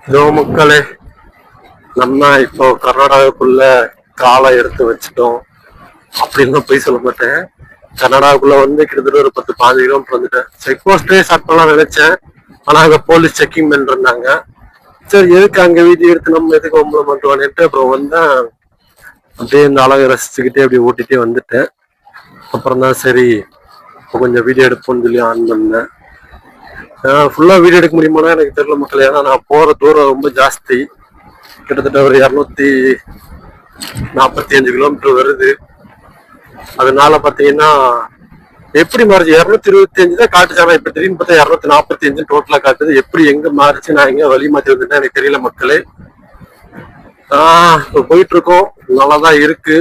இதோ மக்களே, நம்ம இப்போ கர்நாடகாவுக்குள்ள காலை எடுத்து வச்சுட்டோம் அப்படின்னு போய் சொல்ல மாட்டேன். கர்நாடகாவுக்குள்ள வந்து கிட்டத்தட்ட ஒரு 10-15 கிலோமீட்டர் வந்துட்டேன். செக் போஸ்டே ஸ்டார்ட் பண்ணலாம் நினைச்சேன். ஆனா அங்க போலீஸ் செக்கிங் பண்ணிருந்தாங்க. சரி, எதுக்கு அங்க வீடியோ எடுத்து நம்ம எதுக்கு ஒம்பளை மட்டுவான்ட்டு அப்புறம் வந்தா அப்படியே இந்த அழகை ரசிச்சுக்கிட்டே அப்படி ஓட்டிட்டே வந்துட்டேன். அப்புறம் தான் சரி இப்போ கொஞ்சம் வீடியோ எடுப்போம்னு சொல்லி ஆன் பண்ணேன். ஃபுல்லா வீடியோ எடுக்க முடியுமானா எனக்கு தெரியல மக்கள். ஏன்னா நான் போற தூரம் ரொம்ப ஜாஸ்தி. கிட்டத்தட்ட ஒரு 245 கிலோமீட்டர் வருது. அதனால பாத்தீங்கன்னா எப்படி மாறிச்சு, 225 தான் காட்டுச்சானா இப்ப திடீர்னு பார்த்தா 245 டோட்டலா காட்டுது. எப்படி எங்க மாறிச்சு, நான் எங்க வழி மாத்தி வந்துட்டேன் எனக்கு தெரியல மக்களே. இப்போ போயிட்டு இருக்கோம், நல்லாதான் இருக்கு.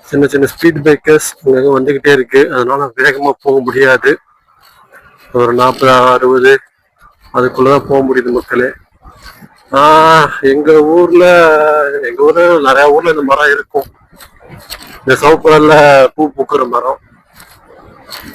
சின்ன சின்ன ஸ்பீட் பிரேக்கர்ஸ் அங்கங்க வந்துகிட்டே இருக்கு. அதனால வேகமா போக முடியாது. ஒரு 40-60 அதுக்குள்ளதான் போக முடியுது மக்களே. எங்க ஊர்ல நிறைய ஊர்ல இந்த மரம் இருக்கும். இந்த சிவப்பு கலர்ல பூ பூக்குற மரம்.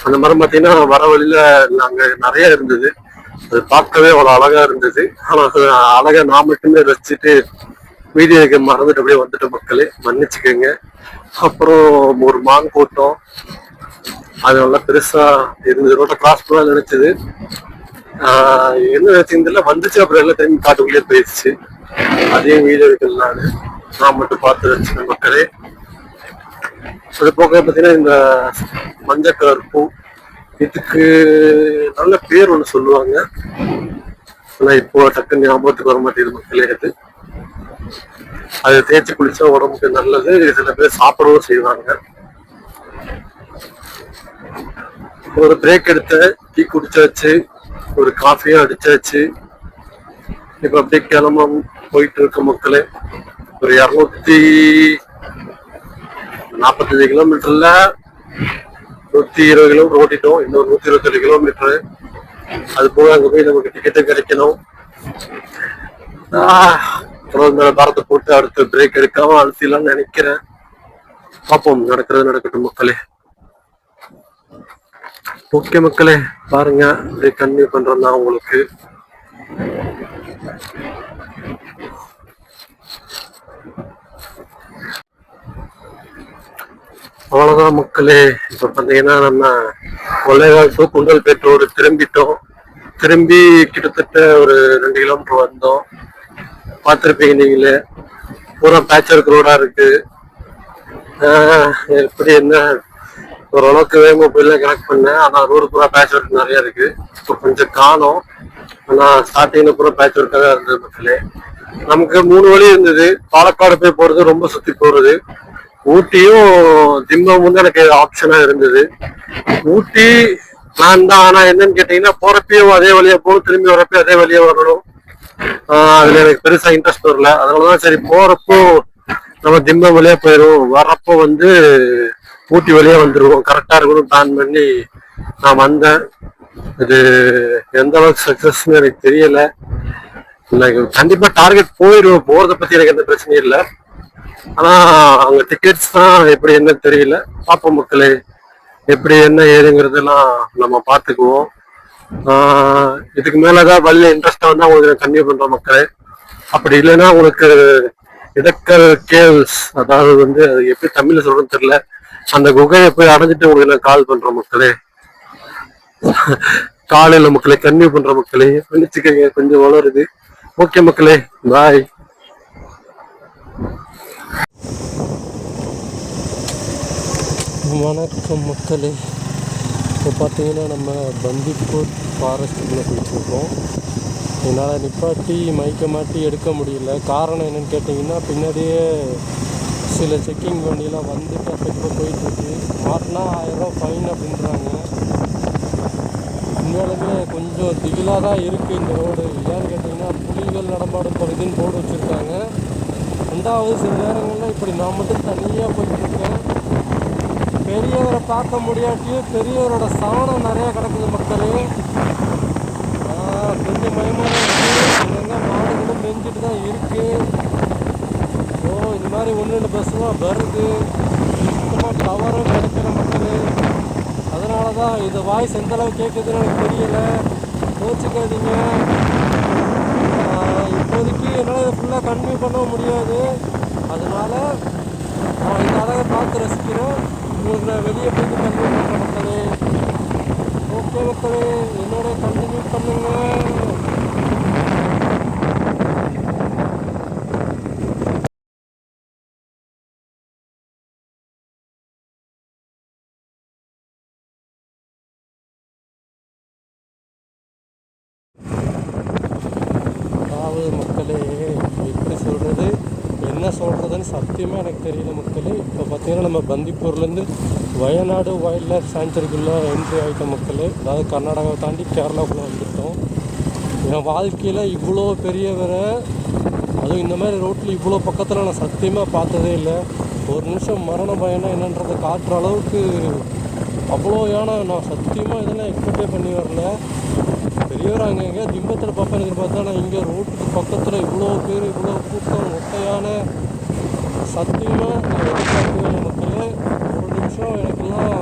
அந்த மரம் பாத்தீங்கன்னா வர வழியில நாங்க நிறைய இருந்தது. அது பார்க்கவே அவ்வளவு அழகா இருந்தது. ஆனா அழகா நான் மட்டுமே ரசிச்சுட்டு வீடியோ எடுக்க மறந்துட்டு அப்படியே வந்துட்ட மக்களே, மன்னிச்சுக்கோங்க. அப்புறம் ஒரு மான் கூட்டம், அது நல்லா பெருசா இருந்தது. ரோட்டை கிராஸ் பண்ண நினைச்சது. என்ன நினைச்சிருந்தல வந்துச்சு. அப்புறம் எல்லாம் திரும்பி காட்டுக்குள்ளேயே போயிடுச்சு. அதையும் வீடியோ எடுக்கல நான் மட்டும் பார்த்து வச்சுக்கேன் மக்களே. அது போக பார்த்தீங்கன்னா இந்த மஞ்சள் கலர் பூ, இதுக்கு நல்ல பேர் ஒன்று சொல்லுவாங்க. ஆனா இப்போ டக்குன்னு ஞாபகத்துக்கு வர மாட்டேங்குது மக்களே. அது தேய்ச்சி குளிச்சா உடம்புக்கு நல்லது. சில பேர் சாப்பிடவும் செய்வாங்க. ஒரு பிரேக் எடுத்த, டீ குடிச்சாச்சு, ஒரு காஃபியும் அடிச்சாச்சு. இப்ப அப்படியே கிளம்ப போயிட்டு இருக்க மக்களே. ஒரு 245 கிலோமீட்டர்ல 120 கிலோமீட்டர் ஓட்டிட்டோம். இன்னொரு 127 கிலோமீட்டரு. அது போக அங்க போய் நமக்கு டிக்கெட்டு கிடைக்கணும். பாரத்தை போட்டு அடுத்த பிரேக் எடுக்காம அழுத்திடலாம்னு நினைக்கிறேன். பார்ப்போம், நடக்கிறது நடக்கட்டும் மக்களே. ஓகே மக்களே, பாருங்க அப்படியே கன்டினியூ பண்றேன் தான் உங்களுக்கு. அவ்வளவுதான் மக்களே. இப்ப பாத்தீங்கன்னா நம்ம கொள்ளைகால் டு குண்டல்பேட் ரோடு திரும்பி கிட்டத்தட்ட ஒரு 2 கிலோமீட்டர் வந்தோம். பார்த்துருப்பீங்க நீங்களே, பூரா பேட்ச் ஒர்க் ரோடா இருக்கு. எப்படி என்ன ஓரளவுக்கு வேகமா போயிலாம் கனெக்ட் பண்ணேன். ஆனா ரோடு பூரா பேட்ச் ஒர்க் நிறைய இருக்கு. இப்போ கொஞ்சம் காணும். ஆனா ஸ்டார்டிங்ல பூரா பேட்ச் ஒர்க்காக தான் இருந்தது மக்களே. நமக்கு 3 வழி இருந்தது. பாலக்காடு போய் போறது, ரொம்ப சுத்தி போறது. ஊட்டியும் திம்பமும் தான் எனக்கு ஆப்ஷனா இருந்தது. ஊட்டி பிளான் தான். ஆனா என்னன்னு கேட்டீங்கன்னா, போறப்பயும் அதே வழியா போகணும், திரும்பி வரப்பயும் அதே வழியா வரணும். அதுல எனக்கு பெருசா இன்ட்ரெஸ்ட் வரல. அதனாலதான் சரி, போறப்போ நம்ம திம்பம் வழியா போயிடும், வர்றப்போ வந்து ஊட்டி வழியா வந்துருவோம், கரெக்டா இருக்கணும் பிளான் பண்ணி நான் வந்தேன். இது எந்த அளவுக்கு சக்சஸ்ன்னு எனக்கு தெரியல. எனக்கு கண்டிப்பா டார்கெட் போயிடுவோம். போறதை பத்தி எனக்கு எந்த பிரச்சனையும் இல்லை. ஆனா அங்க டிக்கெட்ஸ் தான் எப்படி என்ன தெரியல. பாப்போம் மக்களே, எப்படி என்ன ஏதுங்கிறதெல்லாம் நம்ம பாத்துக்குவோம். இதுக்கு மேலதான் வழியில இன்ட்ரெஸ்டா வந்தா உங்களுக்கு கன்டினியூ பண்ற மக்களே. அப்படி இல்லைன்னா உங்களுக்கு இடக்கல் கேவ்ஸ், அதாவது வந்து அது எப்படி தமிழ்ல சொல்றதுன்னு தெரியல, அந்த குகையை போய் அடைஞ்சிட்டு உங்களுக்கு நான் கால் பண்ற மக்களே. காலையில மக்களே கன்டினியூ பண்ற மக்களே, மன்னிச்சுக்கங்க கொஞ்சம் வளருது. ஓகே மக்களே, பாய். வணக்கம் மக்களே. இப்போ பார்த்தீங்கன்னா நம்ம பந்திப்பூர் ஃபாரஸ்ட்டுக்குள்ளே போயிட்டுருக்கோம். என்னால் நிப்பாட்டி மைக்க மாட்டி எடுக்க முடியல. காரணம் என்னென்னு கேட்டிங்கன்னா, பின்னாடியே சில செக்கிங் வண்டியெலாம் வந்துட்டு அப்போ போயிட்டுருக்கு. மாட்டினா 1000 ரூபா ஃபைன் அப்படின்றாங்க. உண்மையாலுமே கொஞ்சம் திகிலாக தான் இருக்குது இந்த ரோடு. ஏன்னு கேட்டிங்கன்னா, புலிகள் நடமாடும் பகுதின்னு போர்டு வச்சுருக்காங்க. ரெண்டாவது, சில நேரங்களில் இப்படி நான் மட்டும் தனியாக போயிட்டுருக்கேன். பெரியவரை பார்க்க முடியாட்டியும் பெரியவரோட சாணம் நிறையா கிடக்குது மக்களே. கொஞ்சம் பயமாக இருக்குது. அங்கங்கே மாடுகளும் மெஞ்சிட்டு தான் இருக்குது. இந்த மாதிரி 1-2 பஸ்ஸுலாம் வருது. சுத்தமாக டவரும் கிடைக்கிற மக்களே. அதனால தான் இது வாய்ஸ் எந்தளவு கேட்குதுன்னு எனக்கு தெரியலை, யோசிக்காதீங்க. இப்போதைக்கு என்னால் கன்டினியூ பண்ண முடியாது. அதனால நான் இந்த அழகை பார்த்து ரசிக்கிறேன். உங்களுக்கு நான் வெளியே போயிட்டு கன்டினியூ பண்ணுற மக்களே. ஓகே மக்களே, என்னோட கண்டினியூ பண்ணுங்க. அதாவது மக்களே, எப்படி சொல்கிறது, என்ன சொல்கிறதுன்னு சத்தியமாக எனக்கு தெரியல மக்களே. இப்போ பார்த்தீங்கன்னா நம்ம பந்திப்பூர்லேருந்து வயநாடு வைல்ட் லைஃப் சாங்சுரிக்குள்ளே என்ட்ரி ஆகிட்ட மக்களே. அதாவது கர்நாடகாவை தாண்டி கேரளாவுக்குள்ளே வந்துட்டோம். என் வாழ்க்கையில் இவ்வளோ பெரியவரை, அதுவும் இந்த மாதிரி ரோட்டில் இவ்வளோ பக்கத்தில் நான் சத்தியமாக பார்த்ததே இல்லை. ஒரு நிமிஷம் மரண பயணம் என்னன்றதை காட்டுற அளவுக்கு அவ்வளோ யானை நான் சத்தியமாக இதெல்லாம் எக்ஸ்பெக்டே பண்ணி வரல. பெரியவர் அங்கே எங்கேயா திம்பத்தில் பார்ப்பேன் எதிர்பார்த்தா நான் இங்கே ரோட்டுக்கு பக்கத்தில் இவ்வளோ பேர், இவ்வளோ கூட்டம், ஒட்டையான சத்தியமாக நான் எதிர்பார்க்கவே இல்லை மக்களே. ஒரு நிமிஷம் எனக்கெல்லாம்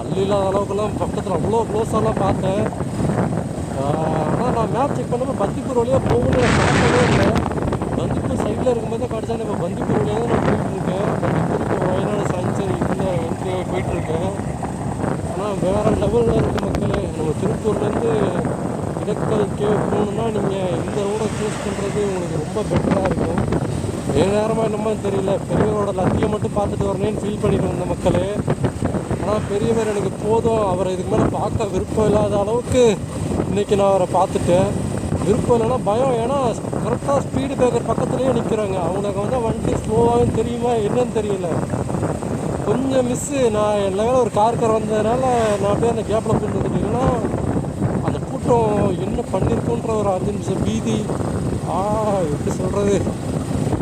அள்ளில்லாத அளவுக்குலாம் பக்கத்தில் அவ்வளோ க்ளோஸாலாம் பார்த்தேன். ஆனால் நான் மேப் செக் பண்ணப்போ பந்திப்பூர் வழியாக போகணும்னு நான் பார்க்கவே இல்லை. பந்திப்பூர் சைடில் இருக்கும்போது தான் காட்டுச்சா இப்போ பந்திப்பூர் வழியாக தான் நான் போயிட்டுருக்கேன். பந்திப்பூருக்கு வயநாடு சாங்சுரி இந்த என்ட்ரி போயிட்டுருக்கேன். ஆனால் வேறு லெவலில் இருக்குது மக்களே. நம்ம திருப்பூர்லேருந்து இடக்கல் கேவ் போகணுன்னா நீங்கள் இந்த ரோடை சூஸ் பண்ணுறது உங்களுக்கு ரொம்ப பெட்டராக இருக்கும். நேரமாக என்னமோ தெரியல, பெரியவரோட லத்தியை மட்டும் பார்த்துட்டு வரணுன்னு ஃபீல் பண்ணிட்டு வந்த மக்களே. ஆனால் பெரியவர் எனக்கு போதும், அவரை இதுக்கு மேலே பார்க்க விருப்பம் இல்லாத அளவுக்கு இன்றைக்கி நான் அவரை பார்த்துட்டேன். விருப்பம் இல்லைன்னா பயம், ஏன்னா கரெக்டாக ஸ்பீடு பிரேக்கர் பக்கத்துலேயே நிற்கிறாங்க. அவங்களுக்கு வந்து வண்டி ஸ்லோவாகவும் தெரியுமா என்னன்னு தெரியல. கொஞ்சம் மிஸ்ஸு, நான் என் லெவலில் ஒரு கார் வந்ததுனால நான் அப்படியே அந்த கேப்பில் போய் நின்றுட்டுன்னா அந்த கூட்டம் என்ன பண்ணியிருக்குன்ற ஒரு 5 நிமிஷம் பீதி. எப்படி சொல்கிறது,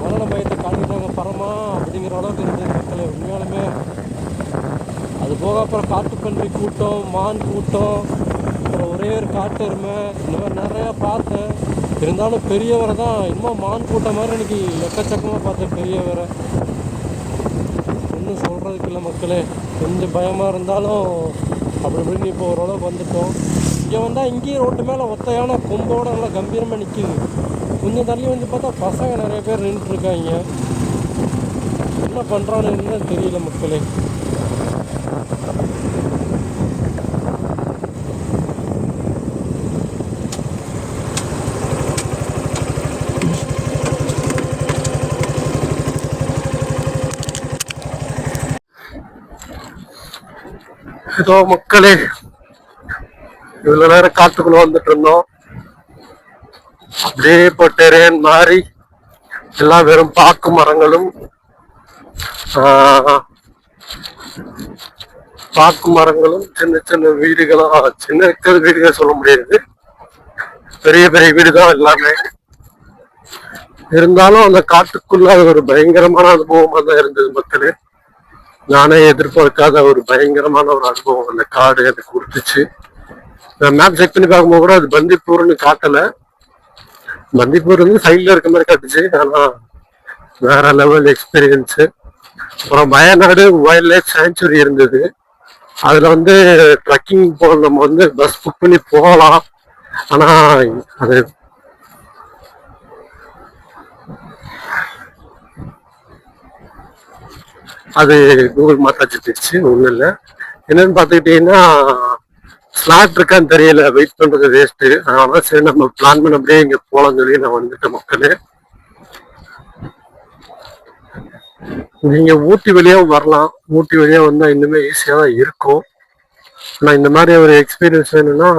மரண பயத்தை காட்டிட்டாங்க பரமா அப்படிங்கிற அளவுக்கு இருந்தது மக்களே உண்மையாலுமே. அது போக அப்புறம் காட்டுப்பன்றி கூட்டம், மான் கூட்டம், அப்புறம் ஒரே ஒரு காட்டு எருமை, இந்த மாதிரி நிறையா பார்த்தேன். இருந்தாலும் பெரியவரை தான் இன்னும் மான் கூட்டம் மாதிரி எனக்கு எக்கச்சக்கமாக பார்த்தேன் பெரியவரை. ஒன்றும் சொல்கிறதுக்கு இல்லை மக்களே. கொஞ்சம் பயமாக இருந்தாலும் அப்படி இப்படின்னு இப்போ ஓரளவுக்கு வந்துட்டோம். இங்கே வந்தால் இங்கேயும் ரோட்டு மேலே ஒத்தையான கொம்போட நல்லா கம்பீரமாக நிற்கிது. கொஞ்சம் தள்ளி வந்து பார்த்தா பசங்க நிறைய பேர் நின்றுட்டுருக்காங்க. என்ன பண்ணுறான்னு தெரியல மக்களே. ஏதோ மக்களே, இவ்வளவு நேரம் காட்டுக்குள்ள வந்துட்டு இருந்தோம். அப்படியே இப்போ டெரேன் மாறி எல்லாம் வெறும் பாக்கு மரங்களும் சின்ன சின்ன வீடுகளும், சின்ன வீடுகள் சொல்ல முடியாது, பெரிய பெரிய வீடு தான் எல்லாமே. இருந்தாலும் அந்த காட்டுக்குள்ள அது ஒரு பயங்கரமான அனுபவமா தான் இருந்தது மக்களே. நானே எதிர்பார்க்காத ஒரு பயங்கரமான ஒரு அனுபவம் அந்த காடு அது கொடுத்துச்சு. நான் மேப் செக் பண்ணி பார்க்கும்போது கூட அது பந்திப்பூர்னு காட்டல. பந்திப்பூர் வந்து சைட்ல இருக்க மாதிரி காட்டுச்சு. ஆனா வேற லெவல் எக்ஸ்பீரியன்ஸு. அப்புறம் வயநாடு வைல்ட் லைஃப் சாங்சுரி இருந்தது. அதுல வந்து ட்ரக்கிங் போக நம்ம வந்து பஸ் புக் பண்ணி போகலாம். ஆனா அது கூகுள் மாத்தா வச்சுருச்சு. ஒன்றும் இல்லை. என்னன்னு பார்த்துக்கிட்டீங்கன்னா ஸ்லாட் இருக்கான்னு தெரியல, வெயிட் பண்றது வேஸ்ட்டு. அதனால சரி நம்ம பிளான் பண்ண அப்படியே இங்கே போகலான்னு சொல்லி நான் வந்துட்டேன் மக்களே. நீங்க ஊட்டி வழியாக வரலாம். ஊட்டி வழியாக வந்தால் இன்னுமே ஈஸியாக தான் இருக்கும். ஆனால் இந்த மாதிரி ஒரு எக்ஸ்பீரியன்ஸ் வேணும்னா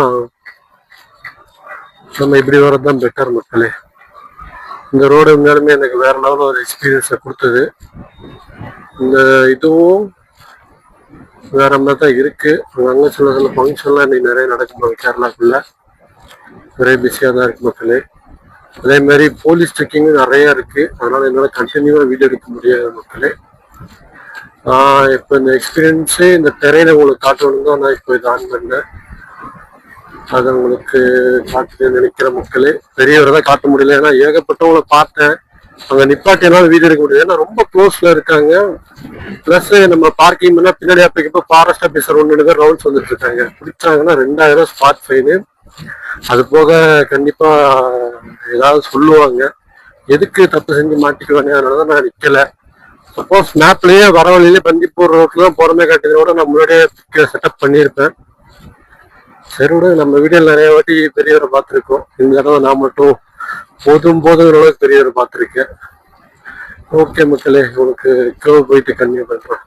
நம்ம இப்படி வரது தான் பெட்டர் மக்களே. இந்த ரோடு உண்மையாலுமே எனக்கு வேற லெவலில் ஒரு எக்ஸ்பீரியன்ஸை கொடுத்தது. இந்த இதுவும் வேற மாதிரி தான் இருக்கு. அங்கே சில ஃபங்க்ஷன்லாம் இன்னைக்கு நிறைய நடக்கும் கேரளாக்குள்ள. நிறைய பிஸியாக தான் இருக்கு மக்களே. அதே மாதிரி போலீஸ் செக்கிங்கும் நிறைய இருக்கு. அதனால என்னால் கண்டினியூவாக வீடியோ எடுக்க முடியாது மக்களே. இப்போ இந்த எக்ஸ்பீரியன்ஸு இந்த டெரெயினை உங்களுக்கு காட்டணும் தான் நான் இப்போ இதை ஆன் பண்ணேன். அதை உங்களுக்கு காட்டுன்னு நினைக்கிற மக்களே. பெரியவரை தான் காட்ட முடியல, ஏன்னா ஏகப்பட்டவங்களை பார்த்தேன். அங்கே நிப்பாட்டி என்னால் வீடியோ எடுக்க முடியாது, ஏன்னா ரொம்ப க்ளோஸ்ல இருக்காங்க. பிளஸ் நம்ம பார்க்கிங் பண்ணா பின்னாடி அப்போ ஃபாரஸ்ட் ஆஃபீஸர் 1-2 பேர் ரவுண்ட்ஸ் வந்துட்டு இருக்காங்க. பிடிச்சாங்கன்னா 2000 ஸ்பாட் ஃபைனு. அது போக கண்டிப்பா ஏதாவது சொல்லுவாங்க. எதுக்கு தப்பு செஞ்சு மாட்டிக்குவானே, அதனாலதான் நான் நிக்கல. சப்போஸ் மேப்லயே வர வழியிலே பந்திப்பூர் ரோட்ல தான் போறமே காட்டினோட நான் முன்னாடியே செட்டப் பண்ணியிருப்பேன். சரி விட, நம்ம வீடியோல நிறைய வாட்டி பெரியவரை பார்த்துருக்கோம். இந்த தடவை நான் மட்டும் போதும் அளவுக்கு பெரியவரை பார்த்துருக்கேன். ஓகே மக்களே, உங்களுக்கு போயிட்டு கன்டினியூ பண்றேன்.